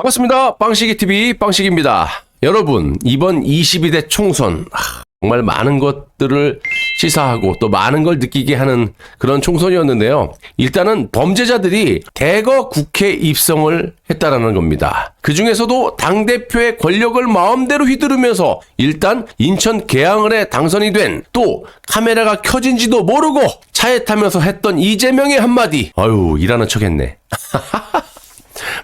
반갑습니다. 빵식이TV 빵식입니다. 여러분, 이번 22대 총선 정말 많은 것들을 시사하고 또 많은 걸 느끼게 하는 그런 총선이었는데요. 일단은 범죄자들이 대거 국회 입성을 했다라는 겁니다. 그 중에서도 당대표의 권력을 마음대로 휘두르면서 일단 인천 계양을에 당선이 된, 또 카메라가 켜진지도 모르고 차에 타면서 했던 이재명의 한마디. 아유, 일하는 척 했네.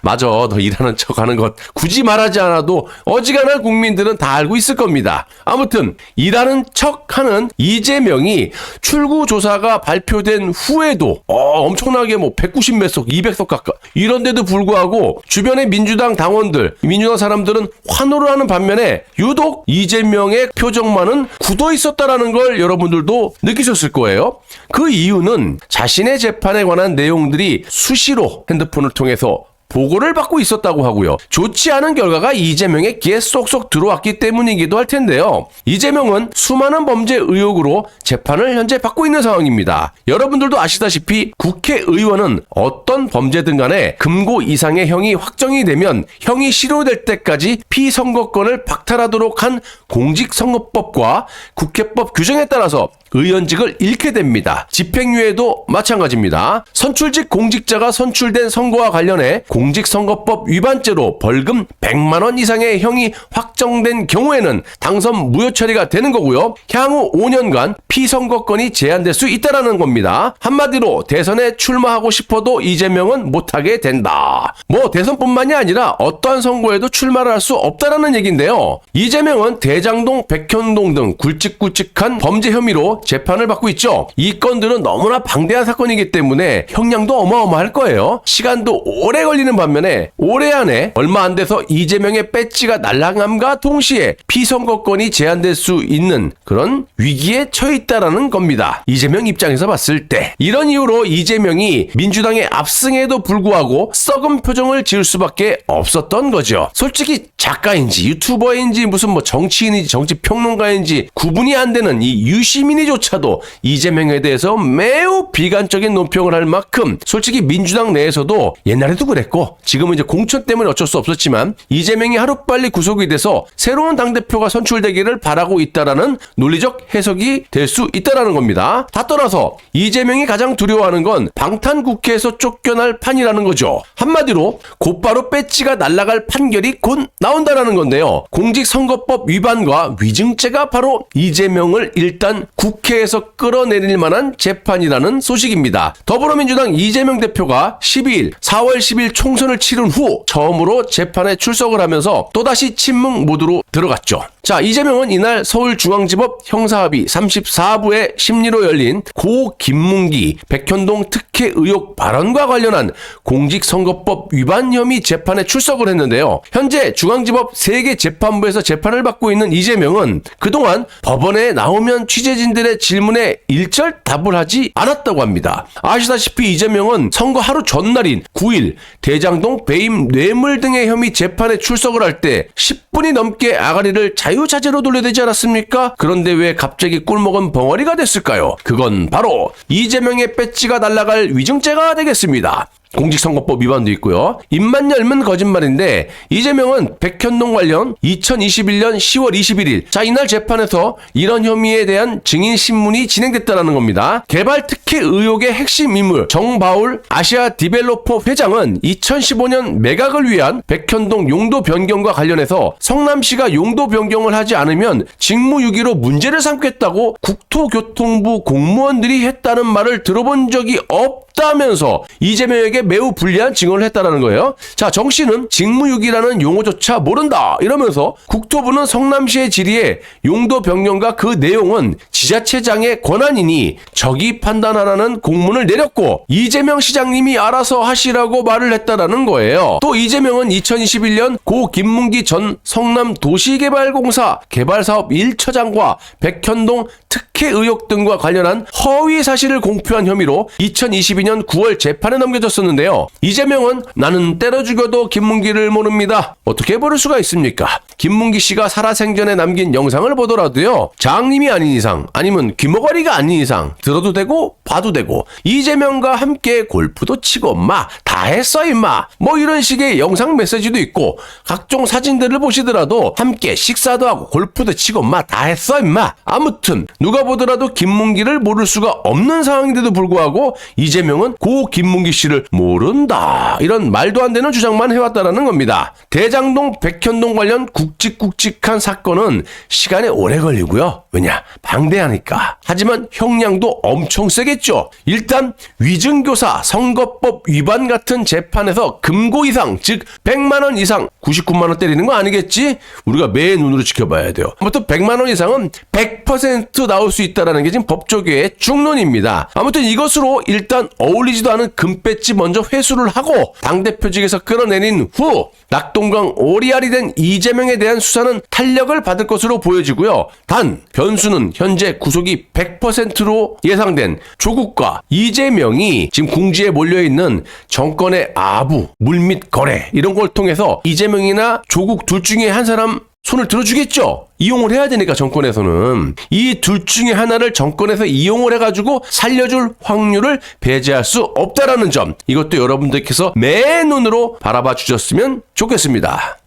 맞아, 너 일하는 척 하는 것 굳이 말하지 않아도 어지간한 국민들은 다 알고 있을 겁니다. 아무튼 일하는 척 하는 이재명이 출구조사가 발표된 후에도 엄청나게 190몇 석, 200석 가까이 이런데도 불구하고 주변의 민주당 당원들, 민주당 사람들은 환호를 하는 반면에 유독 이재명의 표정만은 굳어 있었다라는 걸 여러분들도 느끼셨을 거예요. 그 이유는 자신의 재판에 관한 내용들이 수시로 핸드폰을 통해서 보고를 받고 있었다고 하고요. 좋지 않은 결과가 이재명의 귀에 쏙쏙 들어왔기 때문이기도 할 텐데요. 이재명은 수많은 범죄 의혹으로 재판을 현재 받고 있는 상황입니다. 여러분들도 아시다시피 국회의원은 어떤 범죄든 간에 금고 이상의 형이 확정이 되면 형이 실효될 때까지 피선거권을 박탈하도록 한 공직선거법과 국회법 규정에 따라서 의원직을 잃게 됩니다. 집행유예도 마찬가지입니다. 선출직 공직자가 선출된 선거와 관련해 공직선거법 위반죄로 벌금 100만 원 이상의 형이 확정된 경우에는 당선 무효 처리가 되는 거고요. 향후 5년간 피선거권이 제한될 수 있다라는 겁니다. 한마디로 대선에 출마하고 싶어도 이재명은 못하게 된다. 대선뿐만이 아니라 어떠한 선거에도 출마를 할 수 없다라는 얘기인데요. 이재명은 대장동, 백현동 등 굵직굵직한 범죄 혐의로 재판을 받고 있죠. 이 건들은 너무나 방대한 사건이기 때문에 형량도 어마어마할 거예요. 시간도 오래 걸리는 반면에 올해 안에 얼마 안 돼서 이재명의 배지가 날아감과 동시에 피선거권이 제한될 수 있는 그런 위기에 처해 있다라는 겁니다. 이재명 입장에서 봤을 때 이런 이유로 이재명이 민주당의 압승에도 불구하고 썩은 표정을 지을 수밖에 없었던 거죠. 솔직히 작가인지 유튜버인지 무슨 정치인인지 정치평론가인지 구분이 안 되는 이 유시민이조차도 이재명에 대해서 매우 비관적인 논평을 할 만큼 솔직히 민주당 내에서도 옛날에도 그랬고 지금은 이제 공천 때문에 어쩔 수 없었지만 이재명이 하루빨리 구속이 돼서 새로운 당대표가 선출되기를 바라고 있다라는 논리적 해석이 될 수 있다라는 겁니다. 다 떠나서 이재명이 가장 두려워하는 건 방탄국회에서 쫓겨날 판이라는 거죠. 한마디로 곧바로 배지가 날아갈 판결이 곧 나온다라는 건데요. 공직선거법 위반과 위증죄가 바로 이재명을 일단 국회에서 끌어내릴 만한 재판이라는 소식입니다. 더불어민주당 이재명 대표가 4월 10일 총선을 치른 후 처음으로 재판에 출석을 하면서 또다시 침묵 모드로 들어갔죠. 자, 이재명은 이날 서울중앙지법 형사합의 34부의 심리로 열린 고 김문기 백현동 특혜 의혹 발언과 관련한 공직선거법 위반 혐의 재판에 출석을 했는데요. 현재 중앙지법 3개 재판부에서 재판을 받고 있는 이재명은 그동안 법원에 나오면 취재진들의 질문에 일절 답을 하지 않았다고 합니다. 아시다시피 이재명은 선거 하루 전날인 9일 대장동 배임 뇌물 등의 혐의 재판에 출석을 할 때 10분이 넘게 아가리를 자유자재로 돌려대지 않았습니까? 그런데 왜 갑자기 꿀먹은 벙어리가 됐을까요? 그건 바로 이재명의 배지가 날아갈 위증죄가 되겠습니다. 공직선거법 위반도 있고요. 입만 열면 거짓말인데 이재명은 백현동 관련 2021년 10월 21일 이날 재판에서 이런 혐의에 대한 증인신문이 진행됐다는 겁니다. 개발 특혜 의혹의 핵심 인물 정바울 아시아 디벨로퍼 회장은 2015년 매각을 위한 백현동 용도 변경과 관련해서 성남시가 용도 변경을 하지 않으면 직무유기로 문제를 삼겠다고 국토교통부 공무원들이 했다는 말을 들어본 적이 없다면서 이재명에게 매우 불리한 증언을 했다라는 거예요. 자, 정 씨는 직무유기라는 용어조차 모른다 이러면서 국토부는 성남시의 질의에 용도 변경과 그 내용은 지자체장의 권한이니 적이 판단하라는 공문을 내렸고 이재명 시장님이 알아서 하시라고 말을 했다라는 거예요. 또 이재명은 2021년 고 김문기 전 성남도시개발공사 개발사업 1처장과 백현동 특혜 박해 의혹 등과 관련한 허위 사실을 공표한 혐의로 2022년 9월 재판에 넘겨졌었는데요. 이재명은 나는 때려 죽여도 김문기를 모릅니다. 어떻게 모를 수가 있습니까? 김문기 씨가 살아생전에 남긴 영상을 보더라도요. 장님이 아닌 이상 아니면 귀머거리가 아닌 이상 들어도 되고 봐도 되고 이재명과 함께 골프도 치고 마 다 했어 임마 뭐 이런 식의 영상 메시지도 있고 각종 사진들을 보시더라도 함께 식사도 하고 골프도 치고 마 다 했어 임마. 아무튼 누가 보더라도 김문기를 모를 수가 없는 상황인데도 불구하고 이재명은 고 김문기 씨를 모른다 이런 말도 안 되는 주장만 해왔다라는 겁니다. 대장동 백현동 관련 굵직굵직한 사건은 시간이 오래 걸리고요. 왜냐? 방대하니까. 하지만 형량도 엄청 세겠죠. 일단 위증교사 선거법 위반 같은 재판에서 금고 이상 즉 100만 원 이상 99만 원 때리는 거 아니겠지? 우리가 매 눈으로 지켜봐야 돼요. 아무튼 100만 원 이상은 100% 나올 수 있다는 게 지금 법조계의 중론입니다. 아무튼 이것으로 일단 어울리지도 않은 금배지 먼저 회수를 하고 당대표직에서 끌어내린 후 낙동강 오리알이 된 이재명에 대한 수사는 탄력을 받을 것으로 보여지고요. 단 변수는 현재 구속이 100%로 예상된 조국과 이재명이 지금 궁지에 몰려있는 정권의 아부, 물밑 거래 이런 걸 통해서 이재명이나 조국 둘 중에 한 사람 손을 들어주겠죠. 이용을 해야 되니까 정권에서는 이 둘 중에 하나를 정권에서 이용을 해가지고 살려줄 확률을 배제할 수 없다라는 점 이것도 여러분들께서 맨눈으로 바라봐 주셨으면 좋겠습니다.